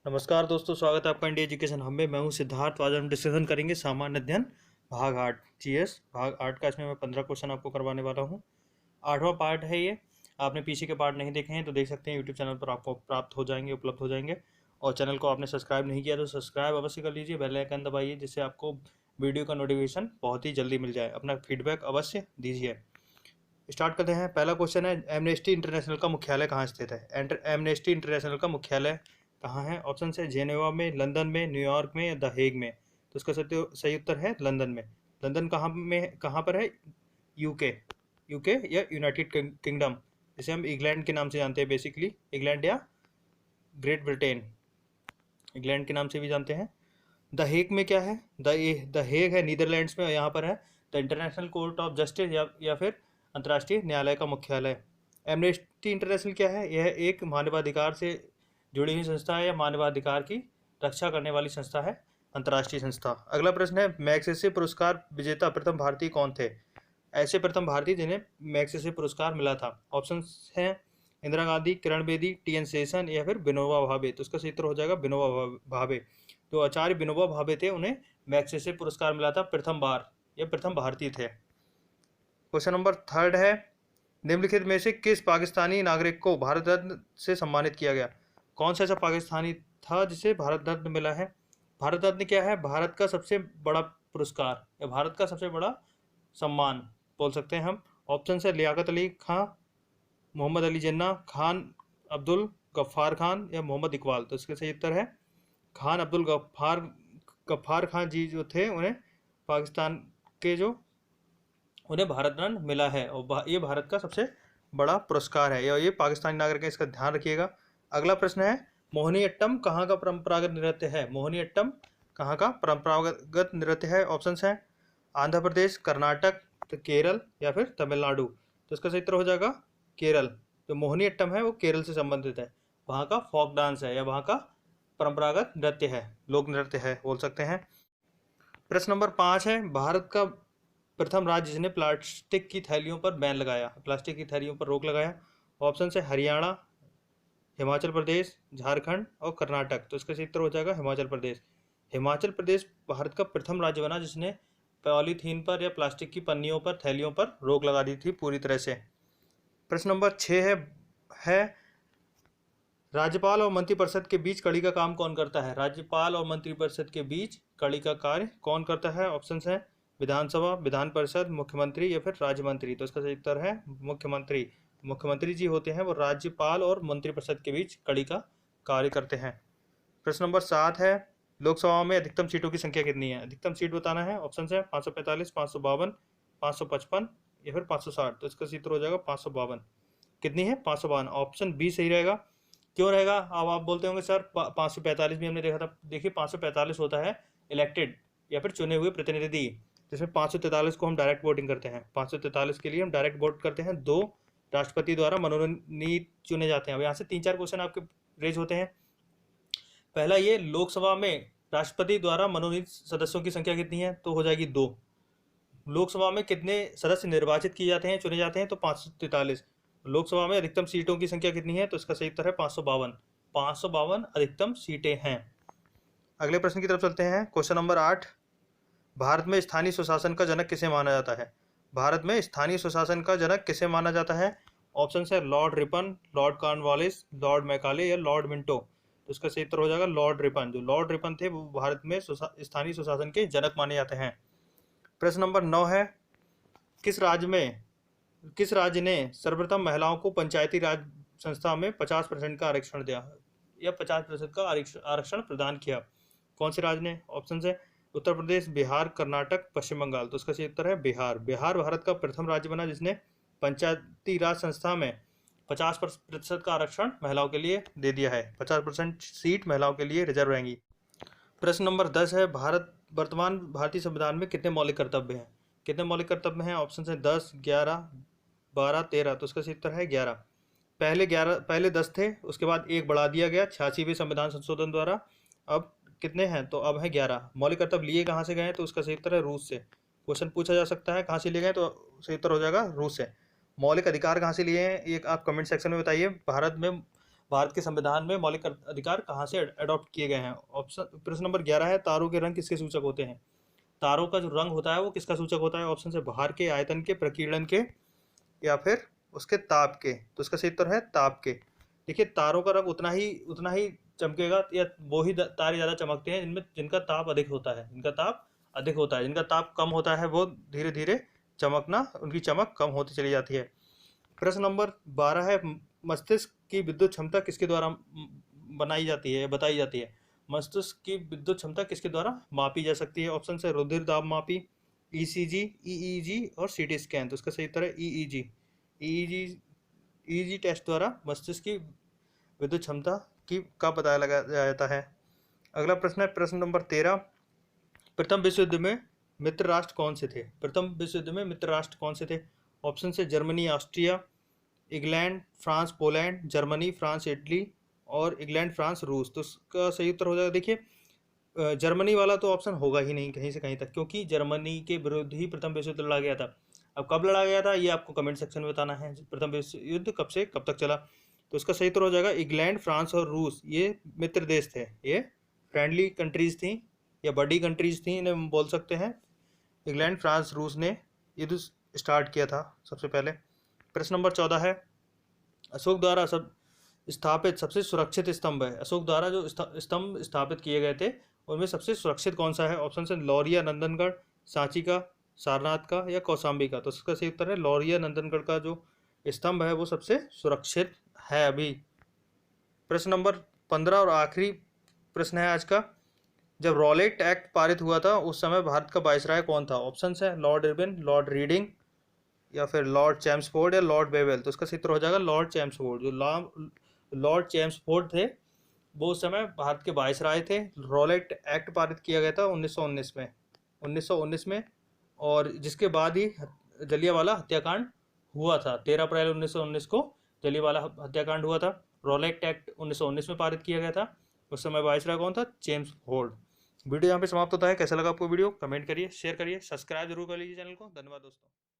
नमस्कार दोस्तों, स्वागत है आपका इंडिया एजुकेशन हब में। मैं हूं सिद्धार्थ। आज हम डिस्कशन करेंगे सामान्य अध्ययन भाग 8 जीएस भाग 8 का। इसमें मैं 15 क्वेश्चन आपको करवाने वाला हूं। 8वां पार्ट है ये। आपने पीछे के पार्ट नहीं देखे हैं तो देख सकते हैं, यूट्यूब चैनल पर आपको प्राप्त हो जाएंगे, उपलब्ध हो जाएंगे। और चैनल को आपने सब्सक्राइब नहीं किया तो सब्सक्राइब अवश्य कर लीजिए, बेल आइकन दबाइए, जिससे आपको वीडियो का नोटिफिकेशन बहुत ही जल्दी मिल जाए। अपना फीडबैक अवश्य दीजिए। स्टार्ट करते हैं। पहला क्वेश्चन है, एमनेस्टी इंटरनेशनल का मुख्यालय कहाँ स्थित है? एमनेस्टी इंटरनेशनल का मुख्यालय कहाँ है? ऑप्शन है जेनेवा में, लंदन में, न्यूयॉर्क में या द हेग में। तो इसका सही उत्तर है लंदन में। लंदन कहाँ पर है? यूके। यूके या यूनाइटेड किंगडम, जिसे हम इंग्लैंड के नाम से जानते हैं। बेसिकली इंग्लैंड या ग्रेट ब्रिटेन, इंग्लैंड के नाम से भी जानते हैं। द हेग में क्या है? द हेग है नीदरलैंड्स में, यहाँ पर है the international court of justice या फिर अंतर्राष्ट्रीय न्यायालय का मुख्यालय। एमनेस्टी इंटरनेशनल क्या है? यह एक मानवाधिकार से जुड़ी हुई संस्था है या मानवाधिकार की रक्षा करने वाली संस्था है, अंतर्राष्ट्रीय संस्था। अगला प्रश्न है, मैग्सेसे पुरस्कार विजेता प्रथम भारतीय कौन थे? ऐसे प्रथम भारतीय जिन्हें मैग्सेसे पुरस्कार मिला था। ऑप्शन हैं इंदिरा गांधी, किरण बेदी, टी.एन. शेषन या फिर विनोबा भावे। तो इसका सही उत्तर हो जाएगा विनोबा भावे। तो आचार्य विनोबा भावे थे, उन्हें मैग्सेसे पुरस्कार मिला था प्रथम बार, ये प्रथम भारतीय थे। क्वेश्चन नंबर 3 है, निम्नलिखित में से किस पाकिस्तानी नागरिक को भारत रत्न से सम्मानित किया गया? कौन सा ऐसा पाकिस्तानी था जिसे भारत रत्न मिला है? भारत रत्न क्या है? भारत का सबसे बड़ा पुरस्कार या भारत का सबसे बड़ा सम्मान बोल सकते हैं हम। ऑप्शन है लियाकत अली खां, मोहम्मद अली जिन्ना, खान अब्दुल गफ्फार खान या मोहम्मद इकबाल। तो इसका सही उत्तर है खान अब्दुल गफ्फार खान जी जो थे, उन्हें पाकिस्तान के जो उन्हें भारत रत्न मिला है और ये भारत का सबसे बड़ा पुरस्कार है। ये पाकिस्तानी नागरिक है, इसका ध्यान रखिएगा। अगला प्रश्न है, मोहिनीअट्टम कहाँ का परंपरागत नृत्य है? मोहिनीअट्टम कहाँ का परंपरागत नृत्य है? ऑप्शन है आंध्र प्रदेश, कर्नाटक, तो केरल या फिर तमिलनाडु। तो इसका सही उत्तर हो जाएगा केरल। जो मोहिनीअट्टम है वो केरल से संबंधित है, वहाँ का फोक डांस है या वहाँ का परंपरागत नृत्य है, लोक नृत्य है बोल सकते हैं। प्रश्न नंबर 5 है, भारत का प्रथम राज्य जिसने प्लास्टिक की थैलियों पर बैन लगाया, प्लास्टिक की थैलियों पर रोक लगाया। ऑप्शन है हरियाणा, हिमाचल प्रदेश, झारखंड और कर्नाटक। तो इसका सही उत्तर हो जाएगा हिमाचल प्रदेश। हिमाचल प्रदेश भारत का प्रथम राज्य बना जिसने पॉलीथीन पर या प्लास्टिक की पन्नियों पर, थैलियों पर रोक लगा दी थी पूरी तरह से। प्रश्न नंबर 6 है राज्यपाल और मंत्रिपरिषद के बीच कड़ी का काम कौन करता है? राज्यपाल और मंत्रिपरिषद के बीच कड़ी का कार्य कौन करता है? ऑप्शन है विधानसभा, विधान परिषद, मुख्यमंत्री या फिर राज्य मंत्री। तो इसका सही उत्तर है मुख्यमंत्री। मुख्यमंत्री जी होते हैं वो राज्यपाल और मंत्रिपरिषद के बीच कड़ी का कार्य करते हैं। प्रश्न नंबर 7 है, लोकसभा में अधिकतम सीटों की संख्या कितनी है? अधिकतम सीट बताना है। ऑप्शन है 545, 552, 555 या फिर 560। तो इसका सही उत्तर हो जाएगा 552। कितनी है? 552। ऑप्शन बी सही रहेगा। क्यों रहेगा? अब आप बोलते होंगे सर 545 भी हमने देखा था। देखिए 545 होता है इलेक्टेड या फिर चुने हुए प्रतिनिधि, जिसमें 543 को हम डायरेक्ट वोटिंग करते हैं। 543 के लिए हम डायरेक्ट वोट करते हैं, 2 राष्ट्रपति द्वारा मनोनीत चुने जाते हैं। अब यहाँ से 3-4 क्वेश्चन आपके रेज होते हैं। पहला ये, लोकसभा में राष्ट्रपति द्वारा मनोनीत सदस्यों की संख्या कितनी है? तो हो जाएगी 2। लोकसभा में कितने सदस्य निर्वाचित किए जाते हैं, चुने जाते हैं? तो 543। लोकसभा में अधिकतम सीटों की संख्या कितनी है? तो इसका सही उत्तर है 552। 552 अधिकतम सीटें हैं। अगले प्रश्न की तरफ चलते हैं। क्वेश्चन नंबर 8, भारत में स्थानीय सुशासन का जनक किसे माना जाता है? भारत में स्थानीय सुशासन का जनक किसे माना जाता है? ऑप्शन है Lord Ripon, Lord Cornwallis, Lord Macaulay या लॉर्ड मिंटो। तो इसका सही उत्तर हो जाएगा लॉर्ड रिपन। जो लॉर्ड रिपन थे वो भारत में स्थानीय सुशासन के जनक माने जाते हैं। प्रश्न नंबर 9 है, किस राज्य ने सर्वप्रथम महिलाओं को पंचायती राज संस्था में 50% का आरक्षण दिया या 50% का आरक्षण प्रदान किया? कौन से राज्य ने? ऑप्शन है उत्तर प्रदेश, बिहार, कर्नाटक, पश्चिम बंगाल। तो इसका सही उत्तर है बिहार। बिहार भारत का प्रथम राज्य बना जिसने पंचायती राज संस्था में 50% का आरक्षण महिलाओं के लिए दे दिया है। 50% सीट महिलाओं के लिए रिजर्व रहेंगी। प्रश्न नंबर 10 है, वर्तमान भारतीय संविधान में कितने मौलिक कर्तव्य हैं? कितने मौलिक कर्तव्य हैं? ऑप्शन है 10, 11, 12, 13। तो इसका सही उत्तर है 11। पहले 10 थे, उसके बाद एक बढ़ा दिया गया 86वें संविधान संशोधन द्वारा। अब कितने हैं? तो अब है 11। मौलिक कर्तव्य लिए कहाँ से गए? तो उसका सही उत्तर है रूस से। क्वेश्चन पूछा जा सकता है कहाँ से लिए गए, तो सही उत्तर हो जाएगा रूस से। मौलिक अधिकार कहाँ से लिए हैं, एक आप कमेंट सेक्शन में बताइए। भारत में भारत के संविधान में मौलिक अधिकार कहाँ से अडॉप्ट किए गए हैं? ऑप्शन प्रश्न नंबर 11 है, तारों के रंग किसके सूचक होते हैं? तारों का जो रंग होता है वो किसका सूचक होता है? ऑप्शन से भार के, आयतन के, प्रकीर्णन के या फिर उसके ताप के। तो इसका सही उत्तर है ताप के। देखिए तारों का रंग उतना ही चमकेगा या वो ही तारे ज़्यादा चमकते हैं जिनमें जिनका ताप अधिक होता है, जिनका ताप अधिक होता है। जिनका ताप कम होता है वो धीरे धीरे उनकी चमक कम होती चली जाती है। प्रश्न नंबर 12 है, मस्तिष्क की विद्युत क्षमता किसके द्वारा बताई जाती है? मस्तिष्क की विद्युत क्षमता किसके द्वारा मापी जा सकती है? ऑप्शन से रुधिर दाब मापी, ईसीजी, ईईजी और सीटी स्कैन। तो इसका सही उत्तर है ईईजी। ईईजी टेस्ट द्वारा मस्तिष्क की विद्युत क्षमता का पता लगाया जाता है। अगला प्रश्न है प्रश्न नंबर 13, प्रथम विश्व युद्ध में मित्र राष्ट्र कौन से थे? प्रथम विश्व युद्ध में मित्र राष्ट्र कौन से थे? ऑप्शन से Germany, Austria, England, France, Poland, Germany, France, Italy और इंग्लैंड, फ्रांस, रूस। तो इसका सही उत्तर हो जाएगा, देखिए जर्मनी वाला तो ऑप्शन होगा ही नहीं कहीं से कहीं तक, क्योंकि जर्मनी के विरुद्ध ही प्रथम विश्व युद्ध लड़ा गया था। अब कब लड़ा गया था ये आपको कमेंट सेक्शन में बताना है। प्रथम विश्व युद्ध कब से कब तक चला? तो इसका सही उत्तर हो जाएगा इंग्लैंड, फ्रांस और रूस। ये मित्र देश थे, ये फ्रेंडली कंट्रीज थी या बड़ी कंट्रीज थी, इन्हें बोल सकते हैं। इंग्लैंड, फ्रांस, रूस ने युद्ध स्टार्ट किया था सबसे पहले। प्रश्न नंबर 14 है, अशोक द्वारा स्थापित सबसे सुरक्षित स्तंभ है। अशोक द्वारा जो स्तंभ स्थापित किए गए थे उनमें सबसे सुरक्षित कौन सा है? ऑप्शन से लौरिया, नंदनगढ़, सांची का, सारनाथ का या कौशाम्बी का। तो इसका सही उत्तर है लौरिया नंदनगढ़ का जो स्तंभ है वो सबसे सुरक्षित है अभी। प्रश्न नंबर 15 और आखिरी प्रश्न है आज का, जब रॉलेट एक्ट पारित हुआ था उस समय भारत का वायसराय कौन था? ऑप्शन है लॉर्ड इरविन, लॉर्ड रीडिंग या फिर लॉर्ड चैम्सफोर्ड या लॉर्ड बेवेल। तो इसका सही उत्तर हो जाएगा लॉर्ड चैम्सफोर्ड। जो लॉर्ड चैम्सफोर्ड थे वो उस समय भारत के वायसराय थे। रॉलेट एक्ट पारित किया गया था 1919 में और जिसके बाद ही जलियांवाला हत्याकांड हुआ था। 13 अप्रैल 1919 को जलियांवाला हत्याकांड हुआ था। रॉलेट एक्ट 1919 में पारित किया गया था। उस समय वायसराय कौन था? चैम्सफोर्ड। वीडियो यहाँ पे समाप्त होता है। कैसा लगा आपको वीडियो? कमेंट करिए, शेयर करिए, सब्सक्राइब जरूर कर लीजिए चैनल को। धन्यवाद दोस्तों।